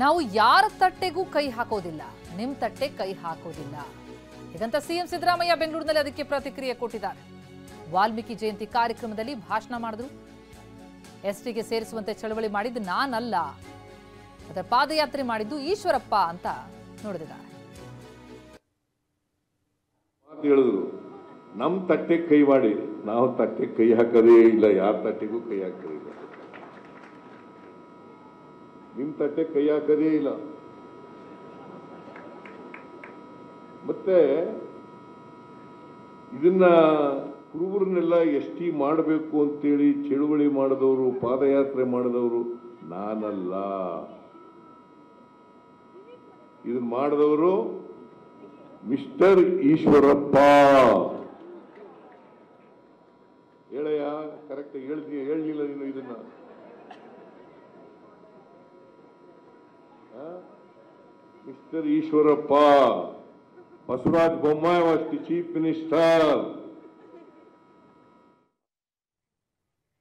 ನಾವು ಯಾರ ತಟ್ಟೆಗೂ ಕೈ ಹಾಕೋದಿಲ್ಲ, ನಿಮ್ ತಟ್ಟೆ ಕೈ ಹಾಕೋದಿಲ್ಲ ಹೀಗಂತ ಸಿಎಂ ಸಿದ್ದರಾಮಯ್ಯ ಬೆಂಗಳೂರಿನಲ್ಲಿ ಅದಕ್ಕೆ ಪ್ರತಿಕ್ರಿಯೆ ಕೊಟ್ಟಿದ್ದಾರೆ. ವಾಲ್ಮೀಕಿ ಜಯಂತಿ ಕಾರ್ಯಕ್ರಮದಲ್ಲಿ ಭಾಷಣ ಮಾಡಿದ್ರು. ಎಸ್ಟಿಗೆ ಸೇರಿಸುವಂತೆ ಚಳವಳಿ ಮಾಡಿದ್ದು ನಾನಲ್ಲ, ಅದರ ಪಾದಯಾತ್ರೆ ಮಾಡಿದ್ದು ಈಶ್ವರಪ್ಪ ಅಂತ ನೋಡಿದ್ದಾರೆ. ಹೇಳಿದ್ರು ನಮ್ ತಟ್ಟೆ ಕೈ ಮಾಡಿ, ನಾವು ತಟ್ಟೆ ಕೈ ಹಾಕದೇ ಇಲ್ಲ, ಯಾರ ತಟ್ಟೆಗೂ ಕೈ ಹಾಕದೇ ಇಲ್ಲ, ನಿಮ್ ತಟ್ಟೆ ಕೈ ಹಾಕದೇ ಇಲ್ಲ. ಮತ್ತೆ ಇದನ್ನ ಕುರುಬರನ್ನೆಲ್ಲ ಎಸ್ಟಿ ಮಾಡಬೇಕು ಅಂತೇಳಿ ಚಳುವಳಿ ಮಾಡಿದವರು, ಪಾದಯಾತ್ರೆ ಮಾಡಿದವರು ನಾನಲ್ಲ. ಇದನ್ನ ಮಾಡಿದವರು ಮಿಸ್ಟರ್ ಈಶ್ವರಪ್ಪ. ಹೇಳಯ್ಯ, ಕರೆಕ್ಟ್ ಹೇಳಲಿಲ್ಲ ನೀನು ಇದನ್ನ. Mister Eshwarappa, Basavaraj Bommai was the chief minister.